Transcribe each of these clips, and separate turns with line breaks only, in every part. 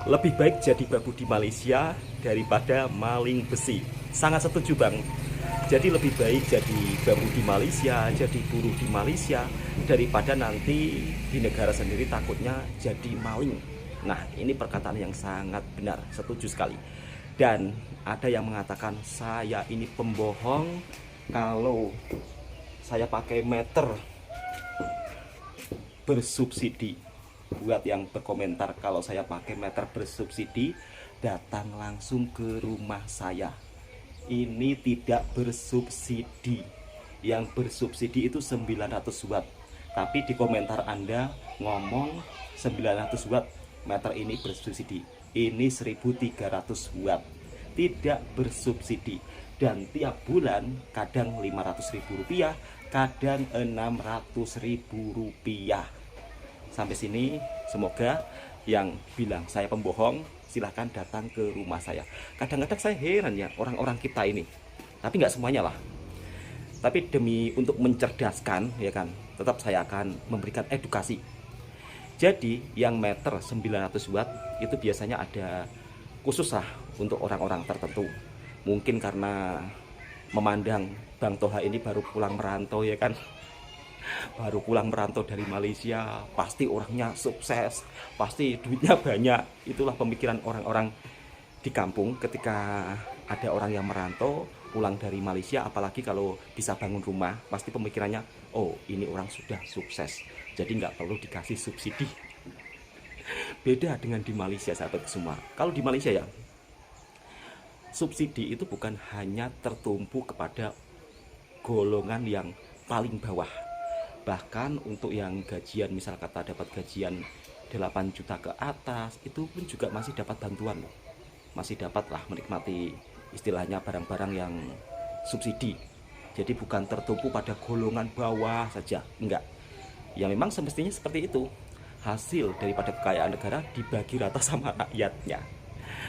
Lebih baik jadi babu di Malaysia daripada maling besi. Sangat setuju Bang. Jadi lebih baik jadi babu di Malaysia, jadi buruh di Malaysia, daripada nanti di negara sendiri takutnya jadi maling. Nah, ini perkataan yang sangat benar, setuju sekali. Dan ada yang mengatakan saya ini pembohong kalau saya pakai meter bersubsidi. Buat yang berkomentar kalau saya pakai meter bersubsidi, datang langsung ke rumah saya. Ini tidak bersubsidi. Yang bersubsidi itu 900 watt. Tapi di komentar Anda ngomong 900 watt meter ini bersubsidi. Ini 1300 watt. Tidak bersubsidi. Dan tiap bulan kadang 500.000 rupiah, kadang 600.000 rupiah. Sampai sini semoga yang bilang saya pembohong silahkan datang ke rumah saya. Kadang-kadang saya heran ya orang-orang kita ini, tapi nggak semuanya lah. Tapi demi untuk mencerdaskan ya kan, tetap saya akan memberikan edukasi. Jadi yang meter 900 watt itu biasanya ada khusus lah untuk orang-orang tertentu. Mungkin karena memandang Bang Toha ini baru pulang merantau ya kan, baru pulang merantau dari Malaysia, pasti orangnya sukses, pasti duitnya banyak. Itulah pemikiran orang-orang di kampung ketika ada orang yang merantau pulang dari Malaysia, apalagi kalau bisa bangun rumah, pasti pemikirannya, oh ini orang sudah sukses, jadi nggak perlu dikasih subsidi. Beda dengan di Malaysia sahabat semua. Kalau di Malaysia ya, subsidi itu bukan hanya tertumpu kepada golongan yang paling bawah. Bahkan untuk yang gajian, misal kata dapat gajian 8 juta ke atas, itu pun juga masih dapat bantuan loh. Masih dapatlah menikmati istilahnya barang-barang yang subsidi. Jadi bukan tertumpu pada golongan bawah saja, enggak. Ya memang semestinya seperti itu. Hasil daripada kekayaan negara dibagi rata sama rakyatnya.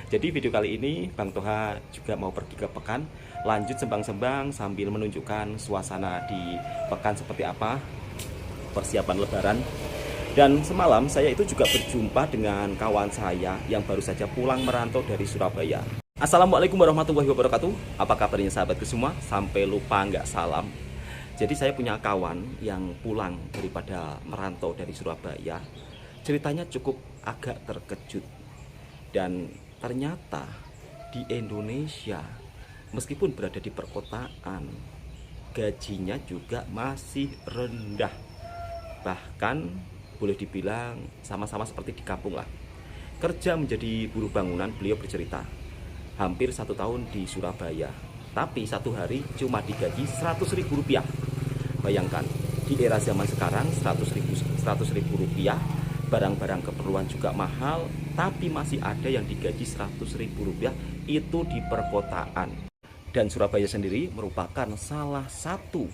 Jadi video kali ini Bang Toha juga mau pergi ke Pekan, lanjut sembang-sembang sambil menunjukkan suasana di Pekan seperti apa, persiapan lebaran. Dan semalam saya itu juga berjumpa dengan kawan saya yang baru saja pulang merantau dari Surabaya. Assalamualaikum warahmatullahi wabarakatuh. Apa kabarnya sahabatku semua? Sampai lupa nggak salam. Jadi saya punya kawan yang pulang daripada merantau dari Surabaya. Ceritanya cukup agak terkejut. Dan ternyata di Indonesia, meskipun berada di perkotaan, gajinya juga masih rendah. Bahkan boleh dibilang sama-sama seperti di kampung lah. Kerja menjadi buruh bangunan, beliau bercerita hampir 1 tahun di Surabaya, tapi satu hari cuma digaji 100.000 rupiah. Bayangkan di era zaman sekarang 100.000 rupiah, barang-barang keperluan juga mahal, tapi masih ada yang digaji 100.000 rupiah, itu di perkotaan. Dan Surabaya sendiri merupakan salah satu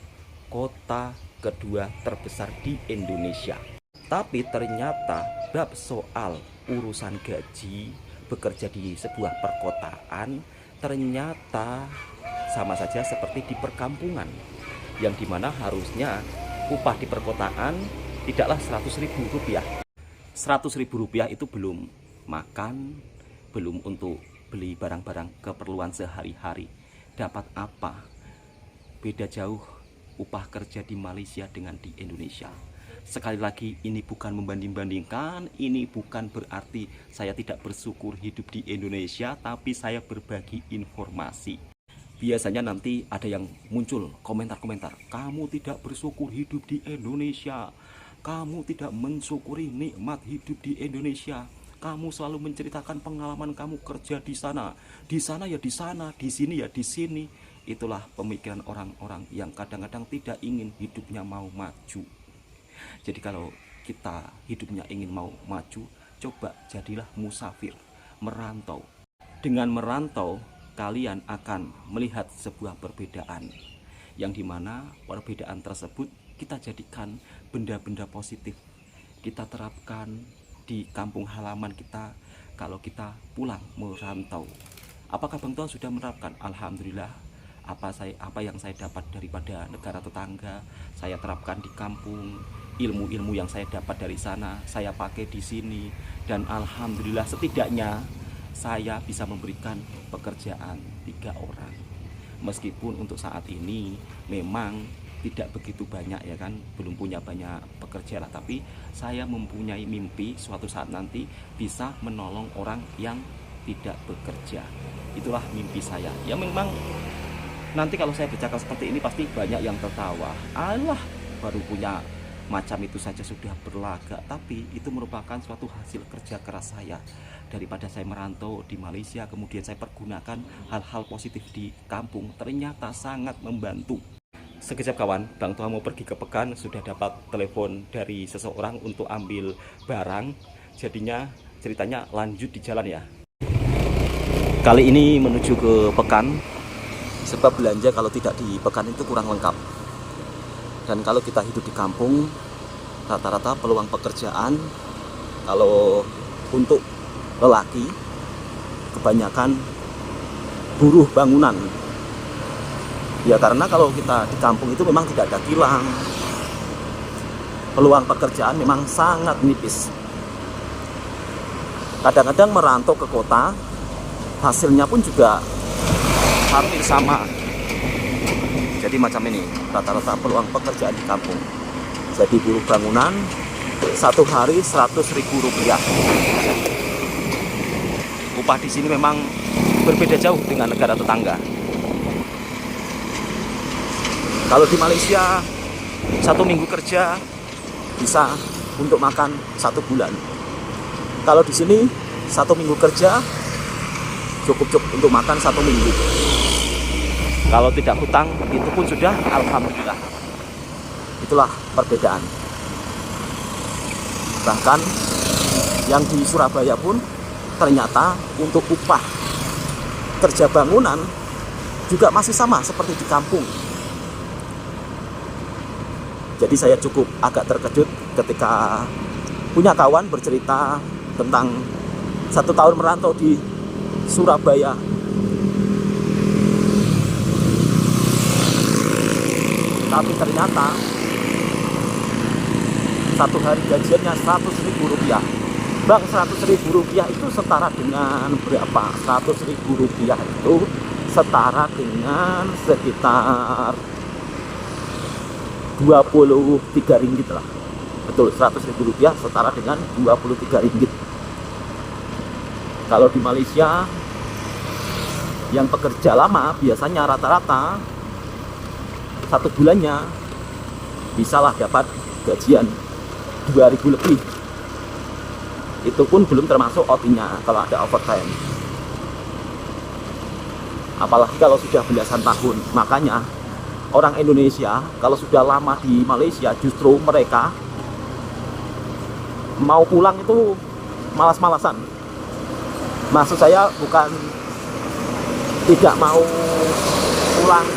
kota kedua terbesar di Indonesia. Tapi ternyata bab soal urusan gaji bekerja di sebuah perkotaan ternyata sama saja seperti di perkampungan, yang dimana harusnya upah di perkotaan tidaklah 100.000 rupiah. 100.000 rupiah itu belum makan, belum untuk beli barang-barang keperluan sehari-hari. Dapat apa? Beda jauh upah kerja di Malaysia dengan di Indonesia. Sekali lagi, ini bukan membanding-bandingkan, ini bukan berarti saya tidak bersyukur hidup di Indonesia, tapi saya berbagi informasi. Biasanya nanti ada yang muncul komentar-komentar, kamu tidak bersyukur hidup di Indonesia, kamu tidak mensyukuri nikmat hidup di Indonesia, kamu selalu menceritakan pengalaman kamu kerja di sana ya di sana, di sini ya di sini. Itulah pemikiran orang-orang yang kadang-kadang tidak ingin hidupnya mau maju. Jadi kalau kita hidupnya ingin mau maju, coba jadilah musafir, merantau. Dengan merantau, kalian akan melihat sebuah perbedaan, yang dimana perbedaan tersebut kita jadikan benda-benda positif, kita terapkan di kampung halaman kita kalau kita pulang merantau. Apakah Bang Toha sudah menerapkan? Alhamdulillah, apa yang saya dapat daripada negara tetangga saya terapkan di kampung, ilmu-ilmu yang saya dapat dari sana saya pakai di sini, dan alhamdulillah setidaknya saya bisa memberikan pekerjaan 3 orang. Meskipun untuk saat ini memang tidak begitu banyak ya kan, belum punya banyak pekerja lah, tapi saya mempunyai mimpi suatu saat nanti bisa menolong orang yang tidak bekerja. Itulah mimpi saya. Ya memang nanti kalau saya bercakap seperti ini pasti banyak yang tertawa. Alah, baru punya macam itu saja sudah berlagak. Tapi itu merupakan suatu hasil kerja keras saya. Daripada saya merantau di Malaysia, kemudian saya pergunakan hal-hal positif di kampung, ternyata sangat membantu. Sekejap kawan, Bang Toha mau pergi ke Pekan, sudah dapat telepon dari seseorang untuk ambil barang. Jadinya ceritanya lanjut di jalan ya. Kali ini menuju ke Pekan, sebab belanja kalau tidak di Pekan itu kurang lengkap. Dan kalau kita hidup di kampung, rata-rata peluang pekerjaan kalau untuk lelaki kebanyakan buruh bangunan. Ya karena kalau kita di kampung itu memang tidak ada kilang, peluang pekerjaan memang sangat nipis. Kadang-kadang merantau ke kota, hasilnya pun juga hampir sama. Jadi macam ini rata-rata peluang pekerjaan di kampung. Jadi buruh bangunan 1 hari 100.000 rupiah. Upah di sini memang berbeda jauh dengan negara tetangga. Kalau di Malaysia 1 minggu kerja bisa untuk makan 1 bulan. Kalau di sini 1 minggu kerja cukup untuk makan 1 minggu. Kalau tidak hutang itu pun sudah alhamdulillah. Itulah perbedaan. Bahkan yang di Surabaya pun ternyata untuk upah kerja bangunan juga masih sama seperti di kampung. Jadi saya cukup agak terkejut ketika punya kawan bercerita tentang 1 tahun merantau di Surabaya. Tapi ternyata 1 hari gajiannya 100.000 rupiah. Bang, 100.000 rupiah itu setara dengan berapa? 100.000 rupiah itu setara dengan sekitar 23 ringgit lah. Betul, 100.000 rupiah setara dengan 23 ringgit. Kalau di Malaysia yang pekerja lama biasanya rata-rata 1 bulannya bisalah dapat gajian 2.000 lebih. Itu pun belum termasuk OT-nya kalau ada overtime. Apalagi kalau sudah belasan tahun. Makanya orang Indonesia kalau sudah lama di Malaysia justru mereka mau pulang itu malas-malasan. Maksud saya bukan tidak mau pulang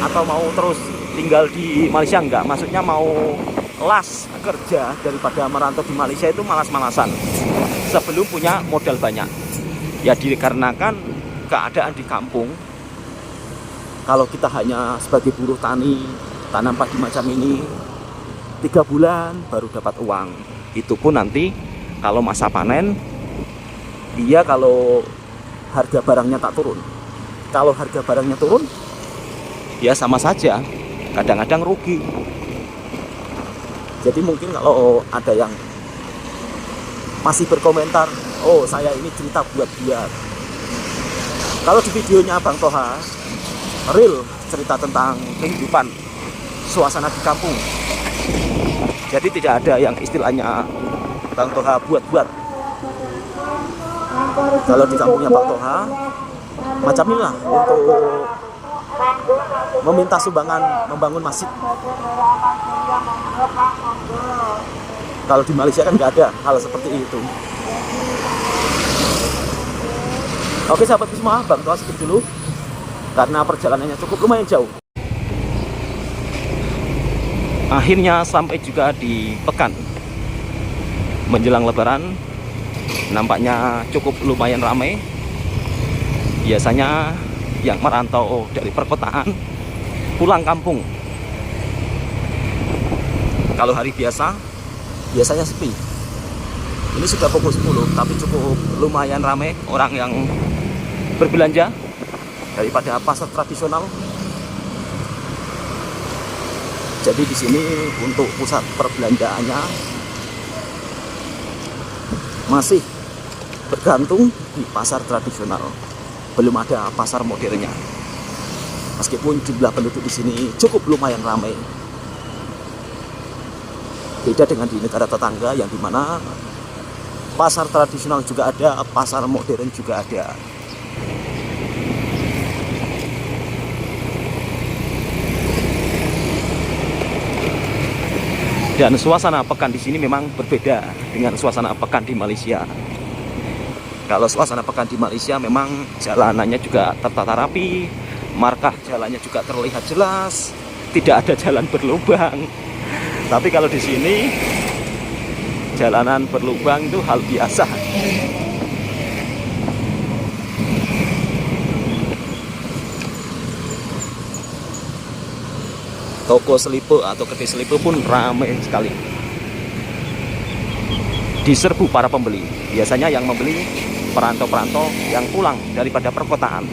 atau mau terus tinggal di Malaysia, enggak. Maksudnya mau las kerja daripada merantau di Malaysia itu malas-malasan sebelum punya modal banyak. Ya dikarenakan keadaan di kampung, kalau kita hanya sebagai buruh tani, tanam padi macam ini 3 bulan baru dapat uang. Itu pun nanti kalau masa panen, dia kalau harga barangnya tak turun. Kalau harga barangnya turun, ya sama saja, kadang-kadang rugi. Jadi mungkin kalau ada yang masih berkomentar, oh saya ini cerita buat-buat. Kalau di videonya Bang Toha, real cerita tentang kehidupan suasana di kampung. Jadi tidak ada yang istilahnya Bang Toha buat-buat. Kalau di kampungnya Bang Toha, macam inilah untuk meminta sumbangan membangun masjid. Kalau di Malaysia kan nggak ada hal seperti itu. Oke sahabatku semua, Bang Toha skip dulu karena perjalanannya cukup lumayan jauh. Akhirnya sampai juga di Pekan. Menjelang Lebaran nampaknya cukup lumayan ramai. Biasanya yang merantau dari perkotaan pulang kampung Kalau hari biasa biasanya sepi. Ini sudah pukul 10 tapi cukup lumayan ramai orang yang berbelanja daripada pasar tradisional. Jadi di sini untuk pusat perbelanjaannya masih bergantung di pasar tradisional. Belum ada pasar modernnya. Meskipun jumlah penduduk di sini cukup lumayan ramai. Beda dengan di negara tetangga yang dimana pasar tradisional juga ada, pasar modern juga ada. Dan suasana pekan di sini memang berbeda dengan suasana pekan di Malaysia. Kalau suasana pekan di Malaysia memang jalanannya juga tertata rapi, markah jalannya juga terlihat jelas, tidak ada jalan berlubang. Tapi kalau di sini jalanan berlubang itu hal biasa. Toko selipe atau kedai selipe pun ramai sekali. Diserbu para pembeli. Biasanya yang membeli perantau-perantau yang pulang daripada perkotaan.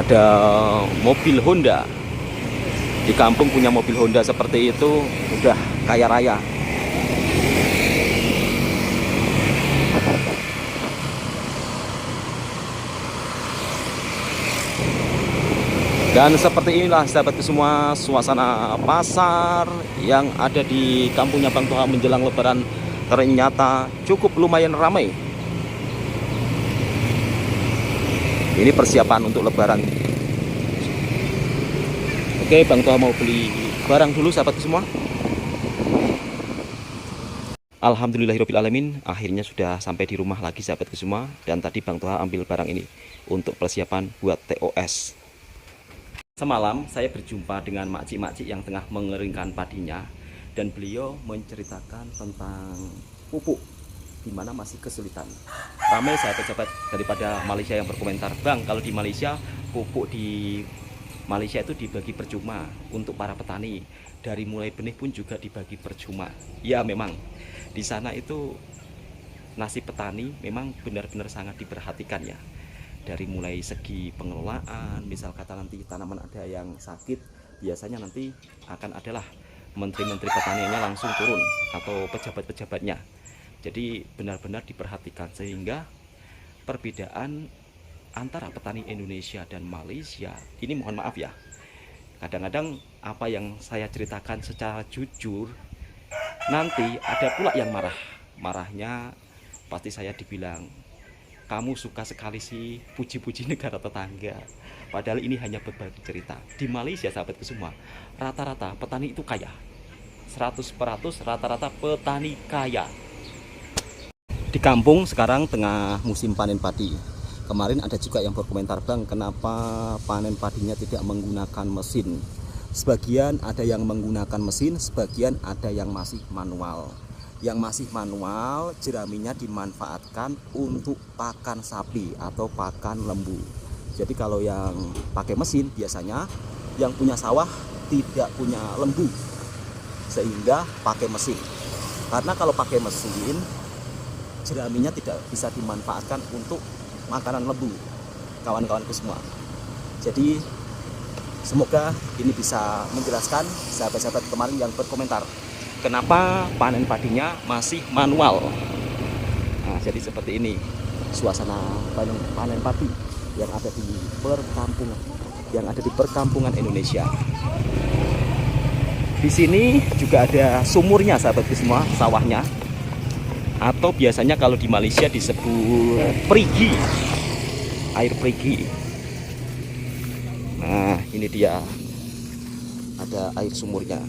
Ada mobil Honda. Di kampung punya mobil Honda seperti itu udah kaya raya. Dan seperti inilah sahabatku semua suasana pasar yang ada di kampungnya Bang Toha menjelang Lebaran ternyata cukup lumayan ramai. Ini persiapan untuk Lebaran. Oke, Bang Toha mau beli barang dulu sahabatku semua. Alhamdulillahirobbilalamin, akhirnya sudah sampai di rumah lagi sahabatku semua. Dan tadi Bang Toha ambil barang ini untuk persiapan buat TOS. Semalam saya berjumpa dengan makcik-makcik yang tengah mengeringkan padinya. Dan beliau menceritakan tentang pupuk, dimana masih kesulitan. Ramai sahabat-sahabat daripada Malaysia yang berkomentar, Bang, kalau di Malaysia pupuk di Malaysia itu dibagi percuma untuk para petani. Dari mulai benih pun juga dibagi percuma. Ya memang di sana itu nasib petani memang benar-benar sangat diperhatikan ya. Dari mulai segi pengelolaan, misal kata nanti tanaman ada yang sakit, biasanya nanti akan adalah menteri-menteri pertaniannya langsung turun atau pejabat-pejabatnya. Jadi benar-benar diperhatikan sehingga perbedaan antara petani Indonesia dan Malaysia ini, mohon maaf ya, kadang-kadang apa yang saya ceritakan secara jujur nanti ada pula yang marahnya pasti saya dibilang, kamu suka sekali sih puji-puji negara tetangga. Padahal ini hanya berbagi cerita. Di Malaysia sahabatku semua, rata-rata petani itu kaya. 100% rata-rata petani kaya. Di kampung sekarang tengah musim panen padi. Kemarin ada juga yang berkomentar, Bang, kenapa panen padinya tidak menggunakan mesin? Sebagian ada yang menggunakan mesin, sebagian ada yang masih manual. Yang masih manual, jeraminya dimanfaatkan untuk pakan sapi atau pakan lembu. Jadi kalau yang pakai mesin, biasanya yang punya sawah tidak punya lembu, sehingga pakai mesin. Karena kalau pakai mesin, jeraminya tidak bisa dimanfaatkan untuk makanan lembu, kawan-kawanku semua. Jadi semoga ini bisa menjelaskan sahabat-sahabat kemarin yang berkomentar kenapa panen padinya masih manual. Nah, jadi seperti ini suasana panen padi yang ada di perkampungan Indonesia. Di sini juga ada sumurnya sahabatku semua, sawahnya. Atau biasanya kalau di Malaysia disebut perigi, air perigi. Nah, ini dia, ada air sumurnya.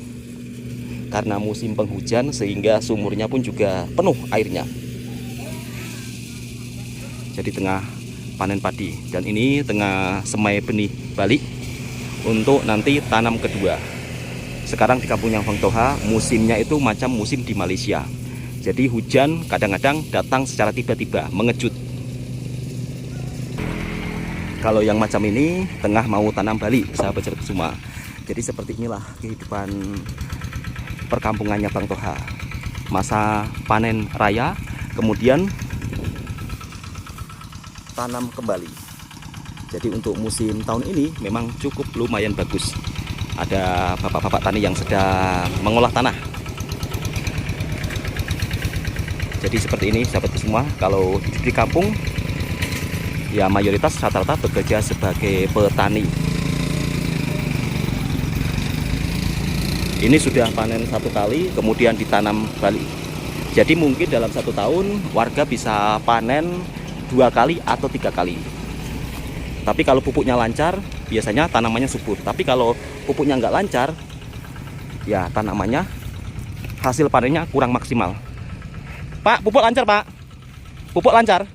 Karena musim penghujan sehingga sumurnya pun juga penuh airnya. Jadi tengah panen padi, dan ini tengah semai benih balik untuk nanti tanam kedua. sekarang di kampungnya Bang Toha musimnya itu macam musim di Malaysia. Jadi hujan kadang-kadang datang secara tiba-tiba, mengejut. Kalau yang macam ini tengah mau tanam bali, sahabat-sahabat semua. Jadi seperti inilah kehidupan perkampungannya Bang Toha. Masa panen raya, kemudian tanam kembali. Jadi untuk musim tahun ini memang cukup lumayan bagus. Ada bapak-bapak tani yang sedang mengolah tanah. Jadi seperti ini sahabat semua, kalau di kampung ya mayoritas rata-rata bekerja sebagai petani. Ini sudah panen satu kali, kemudian ditanam balik. Jadi mungkin dalam satu tahun warga bisa panen 2 kali atau 3 kali. Tapi kalau pupuknya lancar, biasanya tanamannya subur. Tapi kalau pupuknya nggak lancar, ya tanamannya hasil panennya kurang maksimal. Pak, pupuk lancar Pak? Pupuk lancar?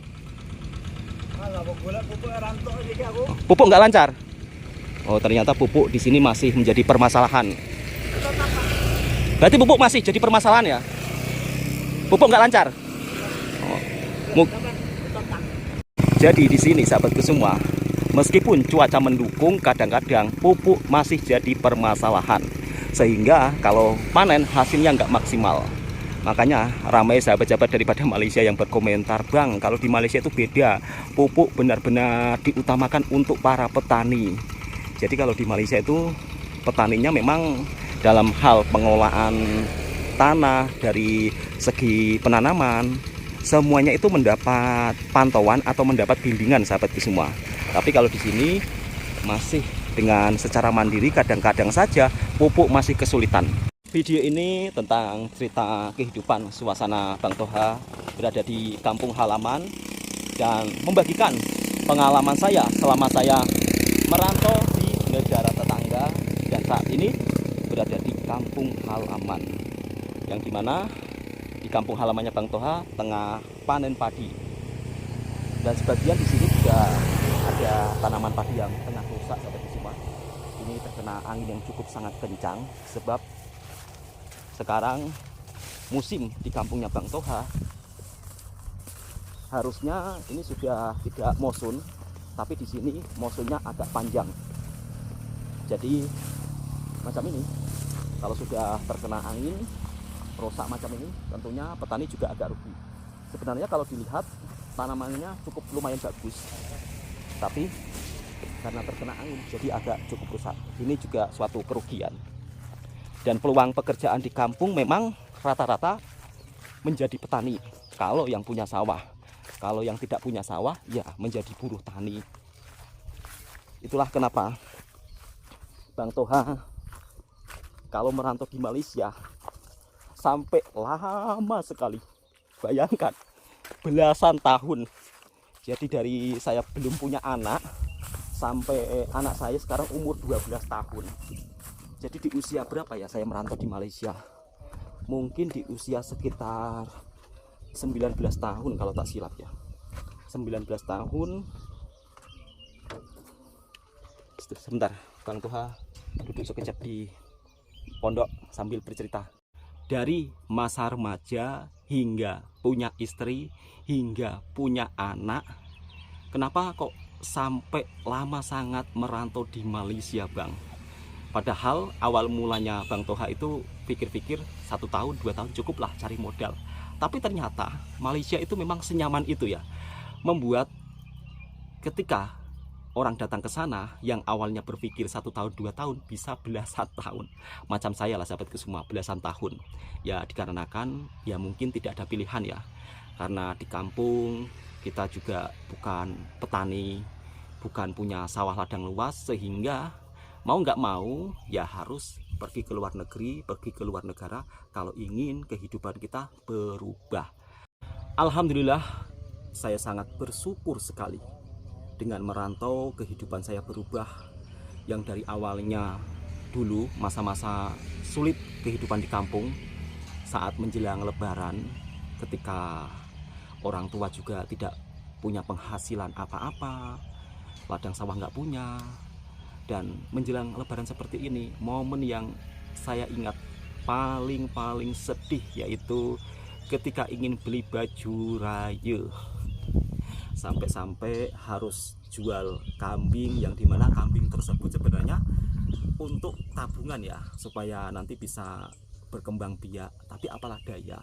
Pupuk nggak lancar? Oh, ternyata pupuk di sini masih menjadi permasalahan. Berarti pupuk masih jadi permasalahan ya? Pupuk nggak lancar? Oh. Jadi di sini sahabatku semua, meskipun cuaca mendukung, kadang-kadang pupuk masih jadi permasalahan. Sehingga kalau panen hasilnya nggak maksimal. Makanya ramai sahabat-sahabat daripada Malaysia yang berkomentar, Bang, kalau di Malaysia itu beda, pupuk benar-benar diutamakan untuk para petani. Jadi kalau di Malaysia itu petaninya memang dalam hal pengolahan tanah, dari segi penanaman, semuanya itu mendapat pantauan atau mendapat bimbingan sahabatku semua. Tapi kalau di sini masih dengan secara mandiri, kadang-kadang saja pupuk masih kesulitan. Video ini tentang cerita kehidupan suasana Bang Toha berada di kampung halaman dan membagikan pengalaman saya selama saya merantau di negara tetangga dan saat ini berada di kampung halaman, yang dimana di kampung halamannya Bang Toha tengah panen padi, dan sebagian di sini juga ada tanaman padi yang tengah rusak seperti semua. Ini terkena angin yang cukup sangat kencang, sebab sekarang musim di kampungnya Bang Toha harusnya ini sudah tidak monsun, tapi di sini monsunnya agak panjang. Jadi macam ini, kalau sudah terkena angin rusak macam ini, tentunya petani juga agak rugi. Sebenarnya kalau dilihat tanamannya cukup lumayan bagus, tapi karena terkena angin jadi agak cukup rusak. Ini juga suatu kerugian. Dan peluang pekerjaan di kampung memang rata-rata menjadi petani kalau yang punya sawah. Kalau yang tidak punya sawah ya menjadi buruh tani. Itulah kenapa Bang Toha kalau merantau di Malaysia sampai lama sekali. Bayangkan, belasan tahun. Jadi dari saya belum punya anak sampai anak saya sekarang umur 12 tahun. Jadi di usia berapa ya saya merantau di Malaysia? Mungkin di usia sekitar 19 tahun kalau tak silap ya. 19 tahun. Sebentar, Bang Toha duduk sekejap di pondok sambil bercerita. Dari masa remaja hingga punya istri, hingga punya anak, kenapa kok sampai lama sangat merantau di Malaysia, Bang? Padahal awal mulanya Bang Toha itu pikir-pikir 1 tahun 2 tahun cukuplah cari modal. Tapi ternyata Malaysia itu memang senyaman itu ya, membuat ketika orang datang ke sana yang awalnya berpikir 1 tahun 2 tahun bisa belasan tahun. Macam saya lah sahabatku semua, belasan tahun. Ya dikarenakan ya mungkin tidak ada pilihan ya, karena di kampung kita juga bukan petani, bukan punya sawah ladang luas, sehingga mau nggak mau ya harus pergi ke luar negeri, pergi ke luar negara kalau ingin kehidupan kita berubah. Alhamdulillah, saya sangat bersyukur sekali dengan merantau kehidupan saya berubah. Yang dari awalnya dulu masa-masa sulit kehidupan di kampung, saat menjelang lebaran ketika orang tua juga tidak punya penghasilan apa-apa, ladang sawah nggak punya, dan menjelang lebaran seperti ini, momen yang saya ingat paling sedih yaitu ketika ingin beli baju raya, sampai-sampai harus jual kambing, yang dimana kambing tersebut sebenarnya untuk tabungan ya, supaya nanti bisa berkembang biak. Tapi apalah daya,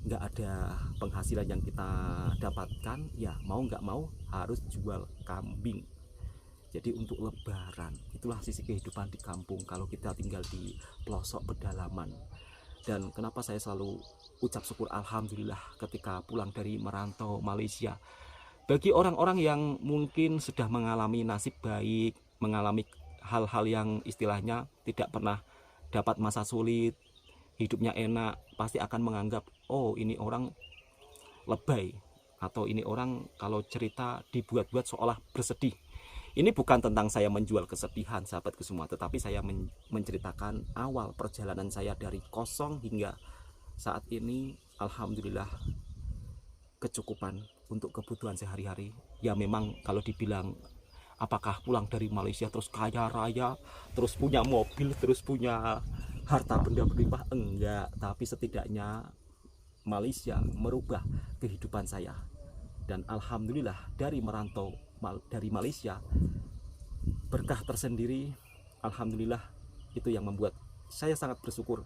nggak ada penghasilan yang kita dapatkan, ya mau nggak mau harus jual kambing. Jadi untuk lebaran, itulah sisi kehidupan di kampung kalau kita tinggal di pelosok pedalaman. Dan kenapa saya selalu ucap syukur alhamdulillah ketika pulang dari merantau Malaysia. Bagi orang-orang yang mungkin sudah mengalami nasib baik, mengalami hal-hal yang istilahnya tidak pernah dapat masa sulit, hidupnya enak, pasti akan menganggap, oh ini orang lebay, atau ini orang kalau cerita dibuat-buat seolah bersedih. Ini bukan tentang saya menjual kesedihan sahabatku semua, tetapi saya menceritakan awal perjalanan saya dari kosong hingga saat ini. Alhamdulillah kecukupan untuk kebutuhan sehari-hari. Ya memang kalau dibilang apakah pulang dari Malaysia terus kaya raya, terus punya mobil, terus punya harta benda berlimpah, enggak. Tapi setidaknya Malaysia merubah kehidupan saya. Dan alhamdulillah dari merantau dari Malaysia, berkah tersendiri. Alhamdulillah itu yang membuat saya sangat bersyukur.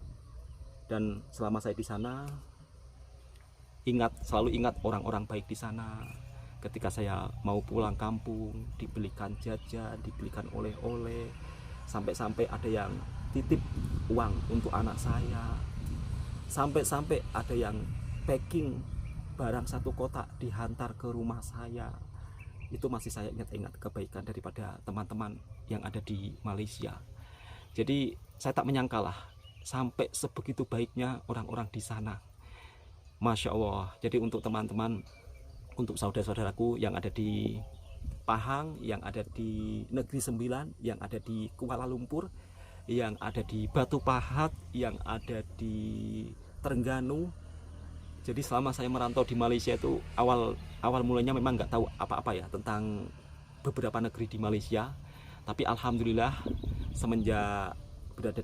Dan selama saya di sana, selalu ingat orang-orang baik di sana. Ketika saya mau pulang kampung, dibelikan jajan, dibelikan oleh-oleh, sampai-sampai ada yang titip uang untuk anak saya, sampai-sampai ada yang packing barang satu kotak dihantar ke rumah saya. Itu masih saya ingat-ingat kebaikan daripada teman-teman yang ada di Malaysia. Jadi saya tak menyangka lah sampai sebegitu baiknya orang-orang di sana. Masya Allah. Jadi untuk teman-teman, untuk saudara-saudaraku yang ada di Pahang, yang ada di Negeri Sembilan, yang ada di Kuala Lumpur, yang ada di Batu Pahat, yang ada di Terengganu. Jadi selama saya merantau di Malaysia itu awal mulanya memang nggak tahu apa-apa ya tentang beberapa negeri di Malaysia. Tapi alhamdulillah semenjak berada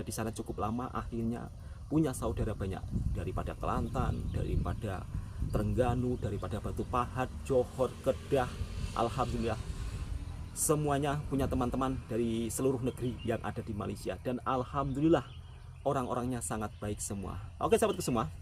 di sana cukup lama, akhirnya punya saudara banyak, daripada Kelantan, daripada Terengganu, daripada Batu Pahat, Johor, Kedah. Alhamdulillah semuanya punya teman-teman dari seluruh negeri yang ada di Malaysia. Dan alhamdulillah orang-orangnya sangat baik semua. Oke sahabatku semua,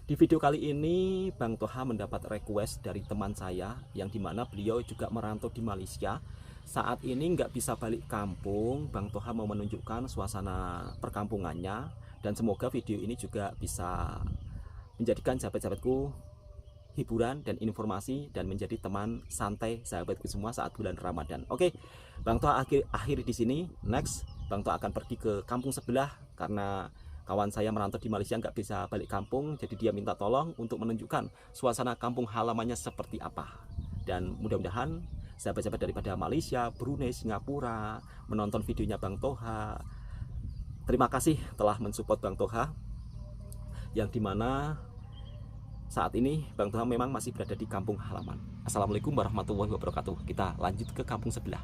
di video kali ini Bang Toha mendapat request dari teman saya, yang dimana beliau juga merantau di Malaysia. Saat ini nggak bisa balik kampung. Bang Toha mau menunjukkan suasana perkampungannya, dan semoga video ini juga bisa menjadikan sahabat-sahabatku hiburan dan informasi, dan menjadi teman santai sahabatku semua saat bulan Ramadan. Oke, Bang Toha akhiri di sini. Next, Bang Toha akan pergi ke kampung sebelah karena kawan saya merantau di Malaysia nggak bisa balik kampung, jadi dia minta tolong untuk menunjukkan suasana kampung halamannya seperti apa. Dan mudah-mudahan sahabat-sahabat daripada Malaysia, Brunei, Singapura menonton videonya Bang Toha. Terima kasih telah mensupport Bang Toha, yang dimana saat ini Bang Toha memang masih berada di kampung halaman. Assalamualaikum warahmatullahi wabarakatuh. Kita lanjut ke kampung sebelah.